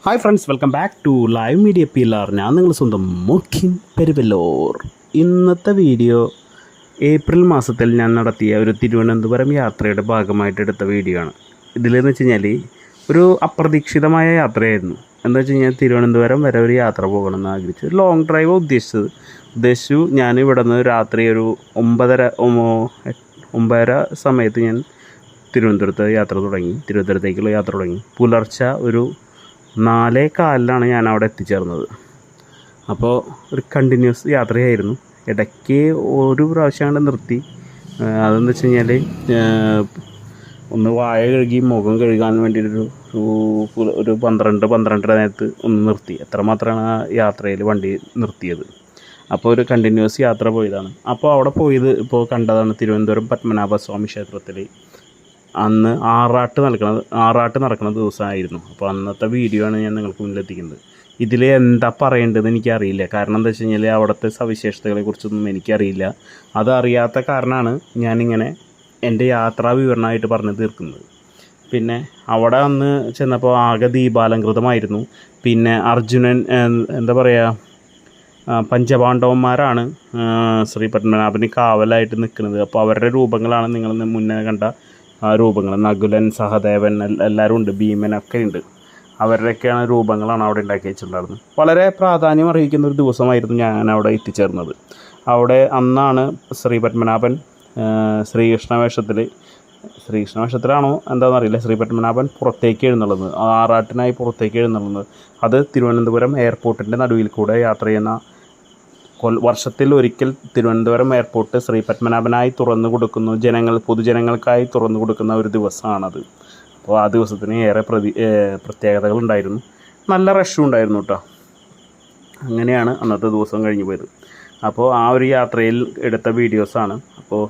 Hi friends, welcome back to Live Media Pillar. ഞാൻ നിങ്ങൾ സ്വന്തം മുഖ്യൻ പെരുവല്ലൂർ. ഇന്നത്തെ വീഡിയോ ഏപ്രിൽ മാസത്തിൽ ഞാൻ നടത്തിയ ഒരു തിരുവനന്തപുരം യാത്രയുടെ ഭാഗമായിട്ട് എടുത്ത വീഡിയോ ആണ്. ഇതിലെന്ന് വെച്ച് കഴിഞ്ഞാൽ ഒരു അപ്രതീക്ഷിതമായ യാത്രയായിരുന്നു. എന്താ വെച്ച് കഴിഞ്ഞാൽ തിരുവനന്തപുരം വരെ ഒരു യാത്ര പോകണമെന്ന് ആഗ്രഹിച്ചു. ഒരു ലോങ് ഡ്രൈവ് ഉദ്ദേശിച്ചു. ഞാൻ ഇവിടെ നിന്ന് രാത്രി ഒരു 9:30 സമയത്ത് ഞാൻ തിരുവനന്തപുരത്തേക്കുള്ള യാത്ര തുടങ്ങി. പുലർച്ചെ ഒരു 4:15 ഞാൻ അവിടെ എത്തിച്ചേർന്നത്. അപ്പോൾ ഒരു കണ്ടിന്യൂസ് യാത്രയായിരുന്നു. ഇടയ്ക്ക് ഒരു പ്രാവശ്യം കൊണ്ട് നിർത്തി. അതെന്ന് വെച്ച് കഴിഞ്ഞാൽ ഒന്ന് വായ കഴുകി മുഖം കഴുകാൻ വേണ്ടിയിട്ടൊരു 12 നേരത്ത് ഒന്ന് നിർത്തി. എത്രമാത്രമാണ് ആ യാത്രയിൽ വണ്ടി നിർത്തിയത്. അപ്പോൾ ഒരു കണ്ടിന്യൂസ് യാത്ര പോയതാണ്. അപ്പോൾ അവിടെ ഇപ്പോൾ കണ്ടതാണ് തിരുവനന്തപുരം പത്മനാഭസ്വാമി ക്ഷേത്രത്തിൽ അന്ന് ആറാട്ട് നടക്കുന്ന ദിവസമായിരുന്നു. അപ്പോൾ അന്നത്തെ വീഡിയോ ആണ് ഞാൻ നിങ്ങൾക്ക് മുന്നിലെത്തിക്കുന്നത്. ഇതിൽ എന്താ പറയേണ്ടതെന്ന് എനിക്കറിയില്ല. കാരണം എന്താ വെച്ച് കഴിഞ്ഞാൽ അവിടുത്തെ സവിശേഷതകളെക്കുറിച്ചൊന്നും എനിക്കറിയില്ല. അതറിയാത്ത കാരണമാണ് ഞാനിങ്ങനെ എൻ്റെ യാത്രാ വിവരണമായിട്ട് പറഞ്ഞു തീർക്കുന്നത്. പിന്നെ അവിടെ അന്ന് ചെന്നപ്പോൾ ആകെ ദീപാലങ്കൃതമായിരുന്നു. പിന്നെ അർജുനൻ എന്താ പറയുക, പഞ്ചപാണ്ഡവന്മാരാണ് ശ്രീ പത്മനാഭന് കാവലായിട്ട് നിൽക്കുന്നത്. അപ്പോൾ അവരുടെ രൂപങ്ങളാണ് നിങ്ങൾ മുന്നേ കണ്ട രൂപങ്ങൾ. നകുലൻ, സഹദേവൻ എല്ലാവരും ഉണ്ട്, ഭീമനൊക്കെ ഉണ്ട്. അവരുടെയൊക്കെയാണ് രൂപങ്ങളാണ് അവിടെ ഉണ്ടാക്കി വെച്ചിട്ടുണ്ടായിരുന്നത്. വളരെ പ്രാധാന്യം അർഹിക്കുന്ന ഒരു ദിവസമായിരുന്നു ഞാൻ അവിടെ എത്തിച്ചേർന്നത്. അവിടെ അന്നാണ് ശ്രീ പത്മനാഭൻ ശ്രീകൃഷ്ണ വേഷത്തിലാണോ എന്താണെന്നറിയില്ല, ശ്രീ പത്മനാഭൻ പുറത്തേക്ക് എഴുന്നള്ളുന്നത്, ആറാട്ടിനായി പുറത്തേക്ക് എഴുന്നള്ളുന്നത്. അത് തിരുവനന്തപുരം എയർപോർട്ടിൻ്റെ നടുവിൽ കൂടെ യാത്ര ചെയ്യുന്ന, വർഷത്തിൽ ഒരിക്കൽ തിരുവനന്തപുരം എയർപോർട്ട് ശ്രീ പത്മനാഭനായി തുറന്നു കൊടുക്കുന്നു, പൊതുജനങ്ങൾക്കായി തുറന്നു കൊടുക്കുന്ന ഒരു ദിവസമാണത്. അപ്പോൾ ആ ദിവസത്തിന് ഏറെ പ്രത്യേകതകളുണ്ടായിരുന്നു. നല്ല റഷും ഉണ്ടായിരുന്നു കേട്ടോ. അങ്ങനെയാണ് അന്നത്തെ ദിവസം കഴിഞ്ഞു പോയത്. അപ്പോൾ ആ ഒരു യാത്രയിൽ എടുത്ത വീഡിയോസാണ്. അപ്പോൾ